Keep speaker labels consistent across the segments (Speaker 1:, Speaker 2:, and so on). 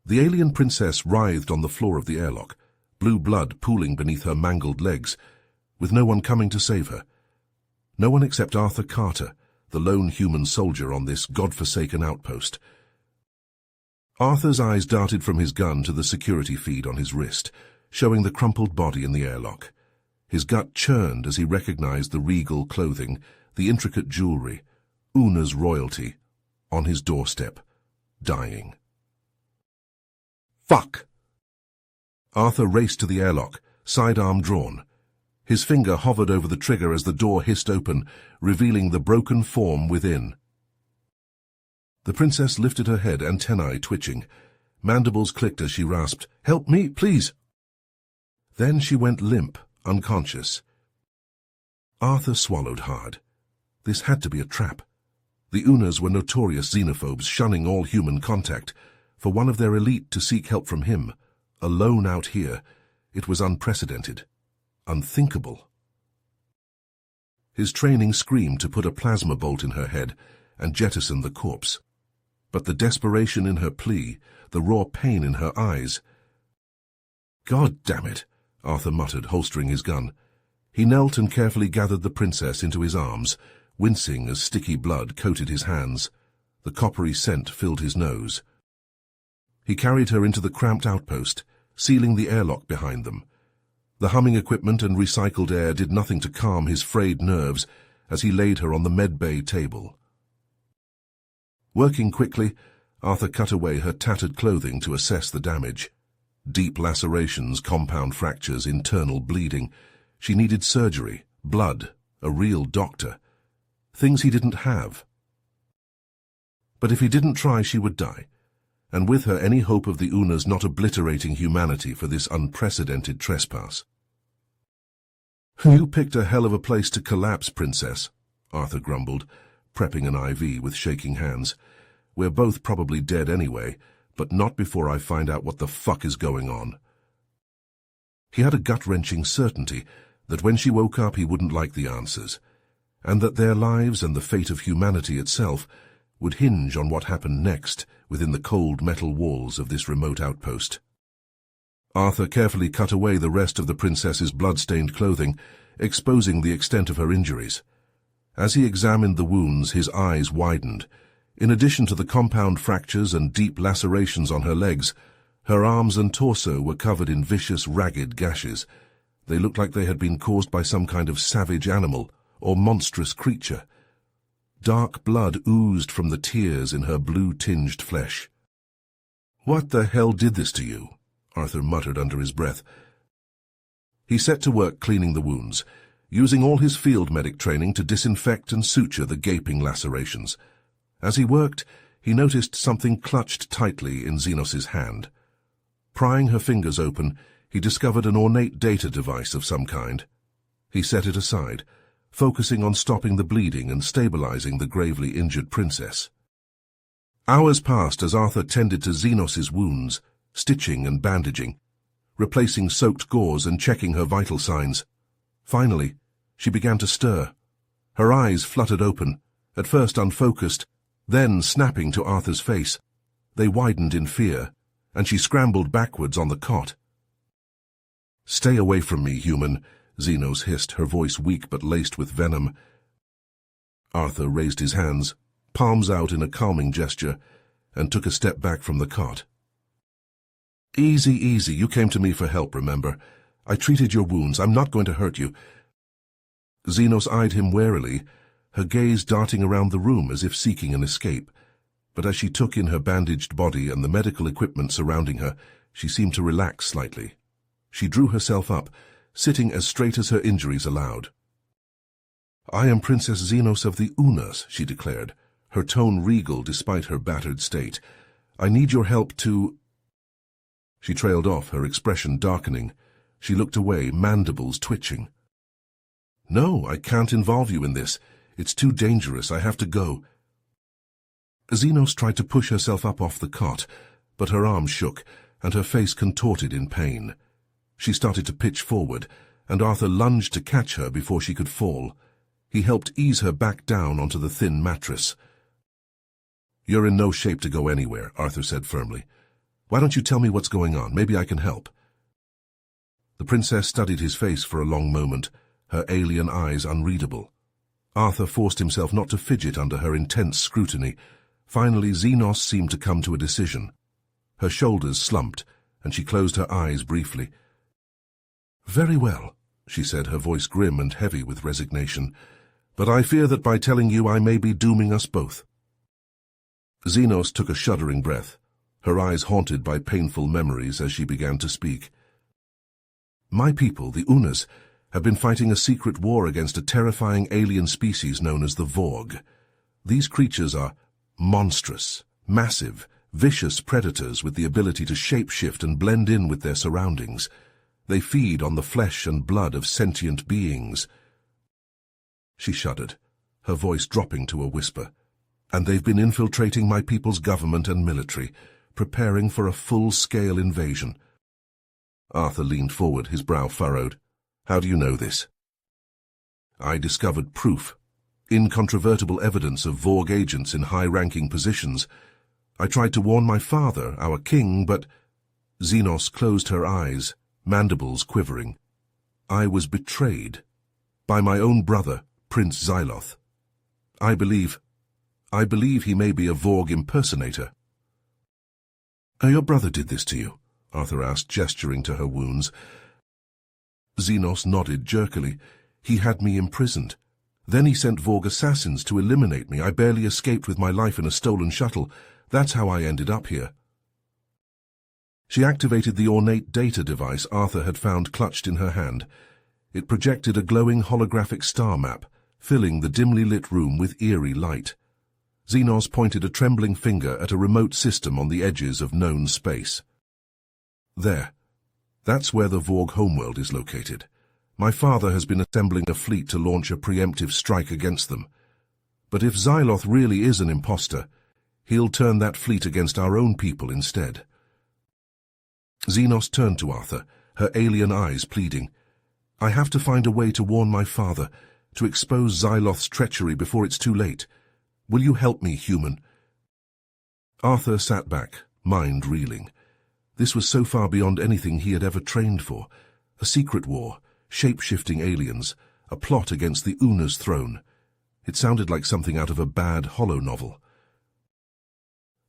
Speaker 1: The alien princess writhed on the floor of the airlock, blue blood pooling beneath her mangled legs, with no one coming to save her. No one except Arthur Carter, the lone human soldier on this godforsaken outpost. Arthur's eyes darted from his gun to the security feed on his wrist, showing the crumpled body in the airlock. His gut churned as he recognized the regal clothing, the intricate jewelry, Una's royalty, on his doorstep, dying. Fuck! Arthur raced to the airlock, sidearm drawn. His finger hovered over the trigger as the door hissed open, revealing the broken form within. The princess lifted her head, antennae twitching. Mandibles clicked as she rasped, "Help me, please!" Then she went limp, unconscious. Arthur swallowed hard. This had to be a trap. The Unas were notorious xenophobes, shunning all human contact. For one of their elite to seek help from him, alone out here, it was unprecedented, unthinkable. His training screamed to put a plasma bolt in her head and jettison the corpse. But the desperation in her plea, the raw pain in her eyes... "God damn it," Arthur muttered, holstering his gun. He knelt and carefully gathered the princess into his arms, wincing as sticky blood coated his hands. The coppery scent filled his nose. He carried her into the cramped outpost, sealing the airlock behind them. The humming equipment and recycled air did nothing to calm his frayed nerves as he laid her on the medbay table. Working quickly, Arthur cut away her tattered clothing to assess the damage. Deep lacerations, compound fractures, internal bleeding. She needed surgery, blood, a real doctor. Things he didn't have. But if he didn't try, she would die, and with her any hope of the Unas not obliterating humanity for this unprecedented trespass. "You picked a hell of a place to collapse, Princess," Arthur grumbled, prepping an IV with shaking hands. "We're both probably dead anyway, but not before I find out what the fuck is going on." He had a gut-wrenching certainty that when she woke up he wouldn't like the answers, and that their lives and the fate of humanity itself would hinge on what happened next within the cold metal walls of this remote outpost. Arthur carefully cut away the rest of the princess's blood-stained clothing, exposing the extent of her injuries. As he examined the wounds, his eyes widened. In addition to the compound fractures and deep lacerations on her legs, her arms and torso were covered in vicious, ragged gashes. They looked like they had been caused by some kind of savage animal or monstrous creature. Dark blood oozed from the tears in her blue-tinged flesh. "What the hell did this to you?" Arthur muttered under his breath. He set to work cleaning the wounds, using all his field medic training to disinfect and suture the gaping lacerations. As he worked, he noticed something clutched tightly in Xenos's hand. Prying her fingers open, he discovered an ornate data device of some kind. He set it aside, focusing on stopping the bleeding and stabilizing the gravely injured princess. Hours passed as Arthur tended to Xenos's wounds, stitching and bandaging, replacing soaked gauze and checking her vital signs. Finally, she began to stir. Her eyes fluttered open, at first unfocused, then snapping to Arthur's face. They widened in fear, and she scrambled backwards on the cot. "Stay away from me, human," Xenos hissed, her voice weak but laced with venom. Arthur raised his hands, palms out in a calming gesture, and took a step back from the cot. "Easy, easy. You came to me for help, remember? I treated your wounds. I'm not going to hurt you." Xenos eyed him warily, her gaze darting around the room as if seeking an escape. But as she took in her bandaged body and the medical equipment surrounding her, she seemed to relax slightly. She drew herself up, sitting as straight as her injuries allowed. "I am Princess Xenos of the Unas," she declared, her tone regal despite her battered state. "I need your help to—" She trailed off, her expression darkening. She looked away, mandibles twitching. "No, I can't involve you in this. It's too dangerous. I have to go." Xenos tried to push herself up off the cot, but her arms shook, and her face contorted in pain. She started to pitch forward, and Arthur lunged to catch her before she could fall. He helped ease her back down onto the thin mattress. "You're in no shape to go anywhere," Arthur said firmly. Why don't you tell me what's going on? Maybe I can help." The princess studied his face for a long moment, her alien eyes unreadable. Arthur forced himself not to fidget under her intense scrutiny. Finally, Xenos seemed to come to a decision. Her shoulders slumped, and she closed her eyes briefly. "Very well," she said, her voice grim and heavy with resignation. "But I fear that by telling you I may be dooming us both." Xenos took a shuddering breath, her eyes haunted by painful memories as she began to speak. "My people, the Unas, have been fighting a secret war against a terrifying alien species known as the Vorg. These creatures are monstrous, massive, vicious predators with the ability to shapeshift and blend in with their surroundings. They feed on the flesh and blood of sentient beings." She shuddered, her voice dropping to a whisper. "And they've been infiltrating my people's government and military, preparing for a full-scale invasion." Arthur leaned forward, his brow furrowed. "How do you know this?" "I discovered proof, incontrovertible evidence of Vorg agents in high-ranking positions. I tried to warn my father, our king, but—" Xenos closed her eyes, mandibles quivering. "I was betrayed. By my own brother, Prince Xyloth. I believe he may be a Vorg impersonator." "Your brother did this to you?" Arthur asked, gesturing to her wounds. Xenos nodded jerkily. "He had me imprisoned. Then he sent Vorg assassins to eliminate me. I barely escaped with my life in a stolen shuttle. That's how I ended up here." She activated the ornate data device Arthur had found clutched in her hand. It projected a glowing holographic star map, filling the dimly lit room with eerie light. Xenos pointed a trembling finger at a remote system on the edges of known space. "There. That's where the Vorg homeworld is located. My father has been assembling a fleet to launch a preemptive strike against them. But if Xyloth really is an imposter, he'll turn that fleet against our own people instead." Xenos turned to Arthur, her alien eyes pleading. "I have to find a way to warn my father, to expose Xyloth's treachery before it's too late. Will you help me, human?" Arthur sat back, mind reeling. This was so far beyond anything he had ever trained for. A secret war, shape-shifting aliens, a plot against the Una's throne. It sounded like something out of a bad Hollow novel.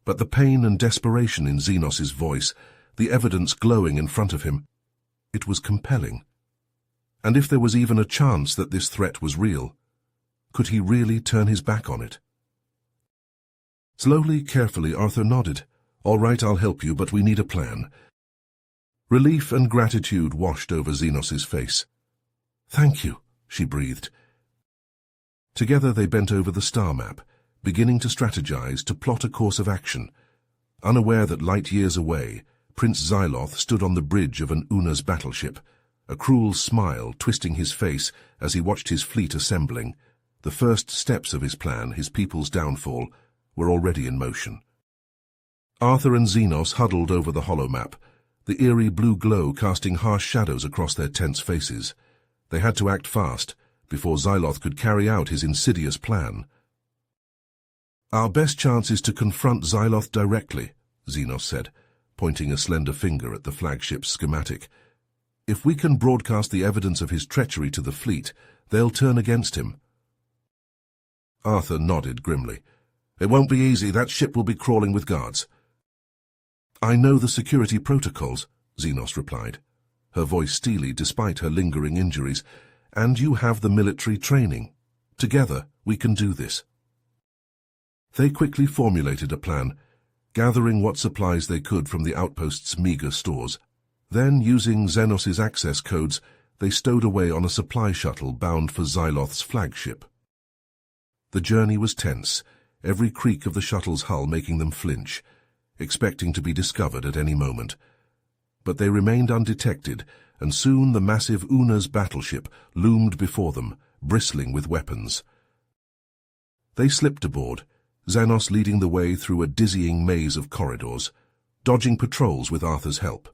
Speaker 1: But the pain and desperation in Xenos's voice, the evidence glowing in front of him, it was compelling. And if there was even a chance that this threat was real, could he really turn his back on it? Slowly, carefully, Arthur nodded. "All right, I'll help you, but we need a plan." Relief and gratitude washed over Xenos's face. "Thank you," she breathed. Together they bent over the star map, beginning to strategize, to plot a course of action. Unaware that light years away, Prince Xyloth stood on the bridge of an Una's battleship, a cruel smile twisting his face as he watched his fleet assembling. The first steps of his plan, his people's downfall, were already in motion. Arthur and Xenos huddled over the holomap, the eerie blue glow casting harsh shadows across their tense faces. They had to act fast, before Xyloth could carry out his insidious plan. "Our best chance is to confront Xyloth directly," Xenos said, pointing a slender finger at the flagship's schematic. "If we can broadcast the evidence of his treachery to the fleet, they'll turn against him." Arthur nodded grimly. "It won't be easy. That ship will be crawling with guards." "I know the security protocols," Xenos replied, her voice steely despite her lingering injuries. "And you have the military training. Together, we can do this." They quickly formulated a plan, gathering what supplies they could from the outpost's meager stores. Then, using Xenos's access codes, they stowed away on a supply shuttle bound for Xyloth's flagship. The journey was tense, every creak of the shuttle's hull making them flinch, expecting to be discovered at any moment. But they remained undetected, and soon the massive Una's battleship loomed before them, bristling with weapons. They slipped aboard, Xenos leading the way through a dizzying maze of corridors, dodging patrols with Arthur's help.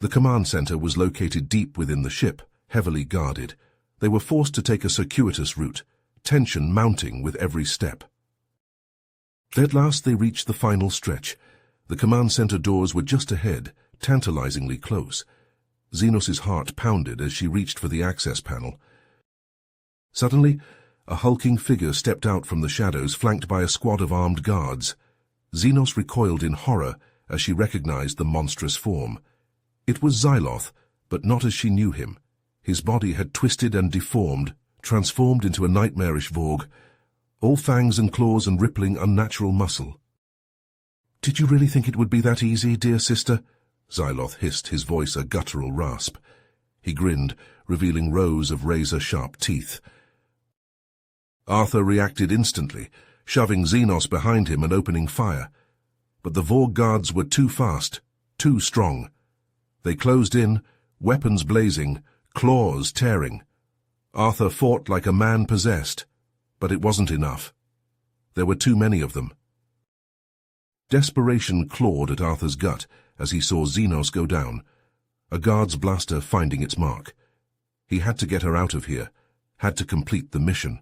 Speaker 1: The command center was located deep within the ship, heavily guarded. They were forced to take a circuitous route, tension mounting with every step. At last they reached the final stretch, The command center doors were just ahead, tantalizingly close. Xenos' heart pounded as she reached for the access panel. Suddenly, a hulking figure stepped out from the shadows, flanked by a squad of armed guards. Xenos recoiled in horror as she recognized the monstrous form. It was Xyloth, but not as she knew him. His body had twisted and deformed, transformed into a nightmarish Vorg, all fangs and claws and rippling unnatural muscle. "Did you really think it would be that easy, dear sister?" Xyloth hissed, his voice a guttural rasp. He grinned, revealing rows of razor-sharp teeth. Arthur reacted instantly, shoving Xenos behind him and opening fire. But the Vorg guards were too fast, too strong. They closed in, weapons blazing, claws tearing. Arthur fought like a man possessed, but it wasn't enough. There were too many of them. Desperation clawed at Arthur's gut as he saw Xenos go down, a guard's blaster finding its mark. He had to get her out of here, had to complete the mission.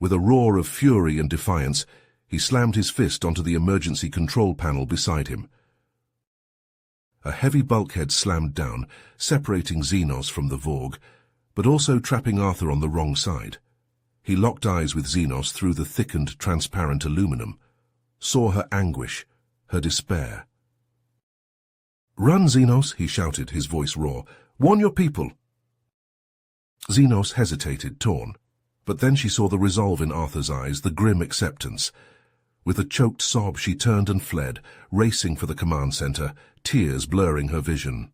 Speaker 1: With a roar of fury and defiance, he slammed his fist onto the emergency control panel beside him. A heavy bulkhead slammed down, separating Xenos from the Vorg, but also trapping Arthur on the wrong side. He locked eyes with Xenos through the thickened, transparent aluminum, saw her anguish, her despair. "Run, Xenos," he shouted, his voice raw. "Warn your people." Xenos hesitated, torn. But then she saw the resolve in Arthur's eyes, the grim acceptance. With a choked sob, she turned and fled, racing for the command center, tears blurring her vision.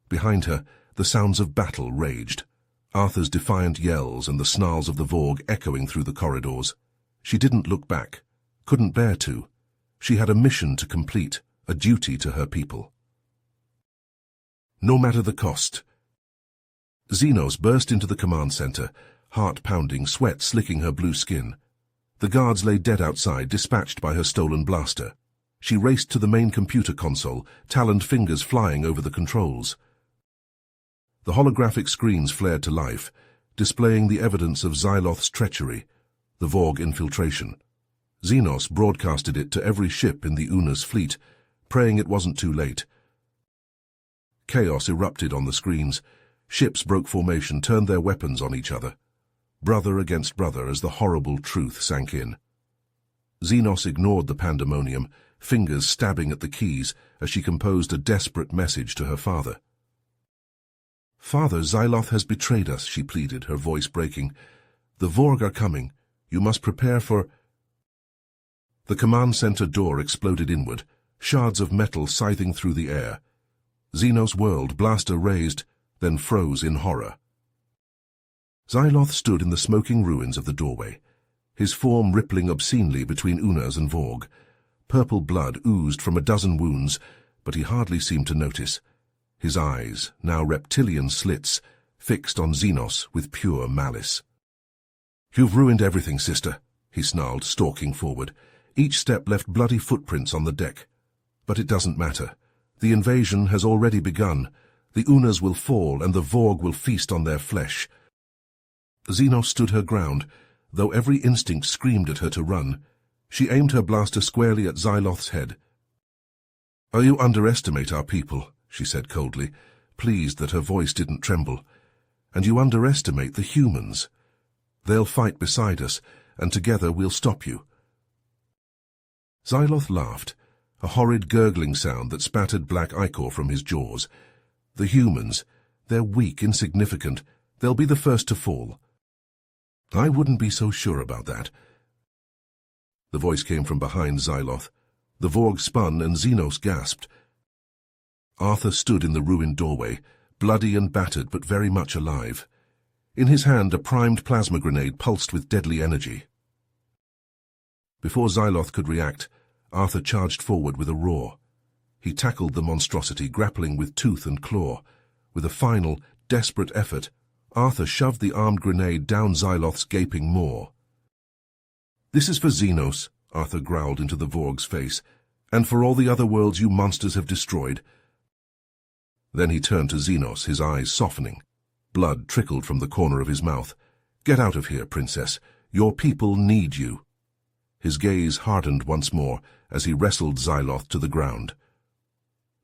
Speaker 1: Behind her, the sounds of battle raged, Arthur's defiant yells and the snarls of the Vorg echoing through the corridors. She didn't look back, couldn't bear to. She had a mission to complete, a duty to her people. No matter the cost. Xenos burst into the command center, heart pounding, sweat slicking her blue skin. The guards lay dead outside, dispatched by her stolen blaster. She raced to the main computer console, taloned fingers flying over the controls. The holographic screens flared to life, displaying the evidence of Xyloth's treachery, the Vorg infiltration. Xenos broadcasted it to every ship in the Una's fleet, praying it wasn't too late. Chaos erupted on the screens. Ships broke formation, turned their weapons on each other, brother against brother, as the horrible truth sank in. Xenos ignored the pandemonium, fingers stabbing at the keys as she composed a desperate message to her father. "Father, Xyloth has betrayed us," she pleaded, her voice breaking. "The Vorg are coming. You must prepare for—" The command center door exploded inward, shards of metal scything through the air. Xenos whirled, blaster raised, then froze in horror. Xyloth stood in the smoking ruins of the doorway, his form rippling obscenely between Unas and Vorg. Purple blood oozed from a dozen wounds, but he hardly seemed to notice. His eyes, now reptilian slits, fixed on Xenos with pure malice. "You've ruined everything, sister," he snarled, stalking forward. Each step left bloody footprints on the deck. "But it doesn't matter. The invasion has already begun. The Unas will fall, and the Vorg will feast on their flesh." Xenos stood her ground, though every instinct screamed at her to run. She aimed her blaster squarely at Xyloth's head. "Oh, you underestimate our people," she said coldly, pleased that her voice didn't tremble. "And you underestimate the humans. They'll fight beside us, and together we'll stop you." Xyloth laughed, a horrid gurgling sound that spattered black ichor from his jaws. "The humans, they're weak, insignificant. They'll be the first to fall." "I wouldn't be so sure about that." The voice came from behind Xyloth. The Vorg spun, and Xenos gasped. Arthur stood in the ruined doorway, bloody and battered but very much alive. In his hand, a primed plasma grenade pulsed with deadly energy. Before Xyloth could react, Arthur charged forward with a roar. He tackled the monstrosity, grappling with tooth and claw. With a final, desperate effort, Arthur shoved the armed grenade down Xyloth's gaping maw. "This is for Xenos," Arthur growled into the Vorg's face, "and for all the other worlds you monsters have destroyed." Then he turned to Xenos, his eyes softening. Blood trickled from the corner of his mouth. "Get out of here, princess. Your people need you." His gaze hardened once more as he wrestled Xyloth to the ground.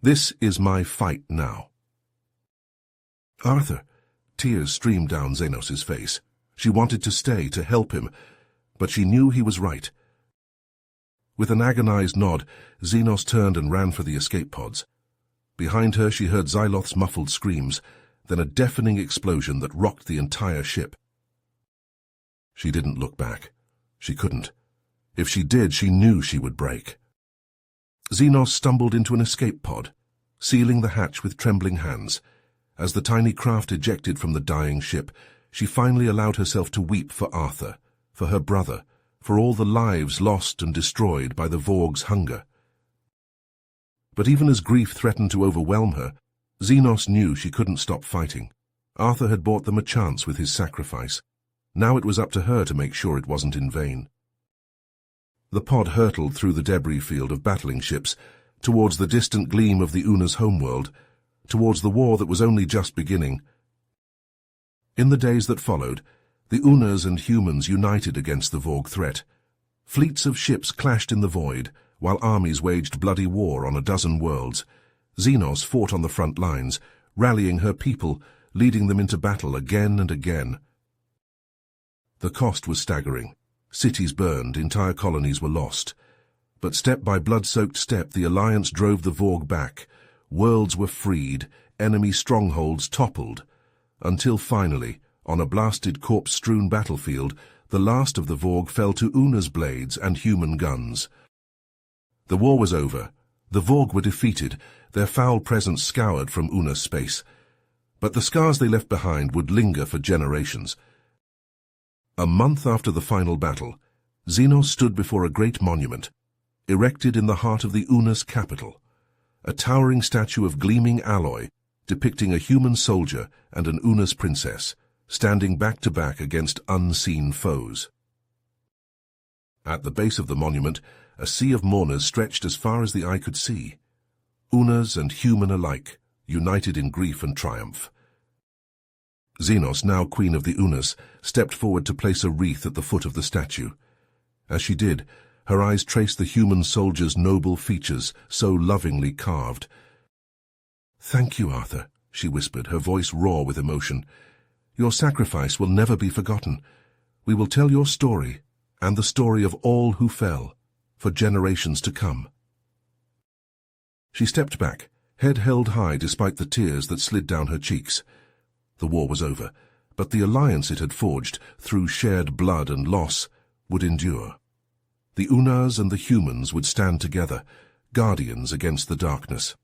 Speaker 1: "This is my fight now." "Arthur," tears streamed down Xenos' face. She wanted to stay, to help him, but she knew he was right. With an agonized nod, Xenos turned and ran for the escape pods. Behind her she heard Xyloth's muffled screams, then a deafening explosion that rocked the entire ship. She didn't look back. She couldn't. If she did, she knew she would break. Xenos stumbled into an escape pod, sealing the hatch with trembling hands. As the tiny craft ejected from the dying ship, she finally allowed herself to weep for Arthur, for her brother, for all the lives lost and destroyed by the Vorg's hunger. But even as grief threatened to overwhelm her, Xenos knew she couldn't stop fighting. Arthur had bought them a chance with his sacrifice. Now it was up to her to make sure it wasn't in vain. The pod hurtled through the debris field of battling ships, towards the distant gleam of the Una's homeworld, towards the war that was only just beginning. In the days that followed, the Unas and humans united against the Vorg threat. Fleets of ships clashed in the void, while armies waged bloody war on a dozen worlds. Xenos fought on the front lines, rallying her people, leading them into battle again and again. The cost was staggering. Cities burned, entire colonies were lost. But step by blood-soaked step, the Alliance drove the Vorg back. Worlds were freed, enemy strongholds toppled, until finally, on a blasted corpse-strewn battlefield, the last of the Vorg fell to Una's blades and human guns. The war was over. The Vorg were defeated, their foul presence scoured from Una's space. But the scars they left behind would linger for generations. A month after the final battle, Xenos stood before a great monument, erected in the heart of the Una's capital. A towering statue of gleaming alloy, depicting a human soldier and an Una's princess, standing back to back against unseen foes. At the base of the monument, a sea of mourners stretched as far as the eye could see. Unas and human alike, united in grief and triumph. Xenos, now Queen of the Unas, stepped forward to place a wreath at the foot of the statue. As she did, her eyes traced the human soldier's noble features, so lovingly carved. "Thank you, Arthur," she whispered, her voice raw with emotion. "Your sacrifice will never be forgotten. We will tell your story, and the story of all who fell, for generations to come." She stepped back, head held high despite the tears that slid down her cheeks. The war was over, but the alliance it had forged, through shared blood and loss, would endure. The Unas and the humans would stand together, guardians against the darkness.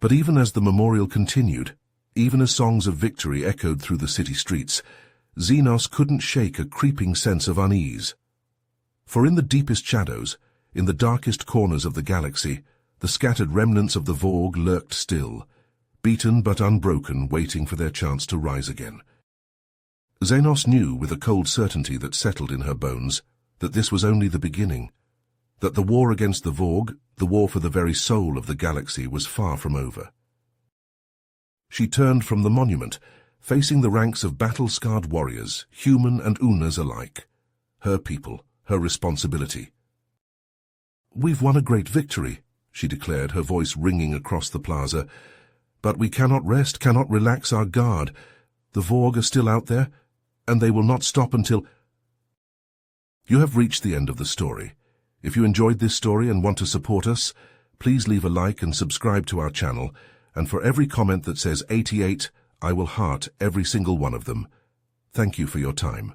Speaker 1: But even as the memorial continued, even as songs of victory echoed through the city streets, Xenos couldn't shake a creeping sense of unease. For in the deepest shadows, in the darkest corners of the galaxy, the scattered remnants of the Vorg lurked still, beaten but unbroken, waiting for their chance to rise again. Xenos knew with a cold certainty that settled in her bones that this was only the beginning, that the war against the Vorg, the war for the very soul of the galaxy, was far from over. She turned from the monument, facing the ranks of battle-scarred warriors, human and Unas alike. Her people, her responsibility. "We've won a great victory," she declared, her voice ringing across the plaza. "But we cannot rest, cannot relax our guard. The Vorg are still out there, and they will not stop until—" You have reached the end of the story. If you enjoyed this story and want to support us, please leave a like and subscribe to our channel, and for every comment that says 88, I will heart every single one of them. Thank you for your time.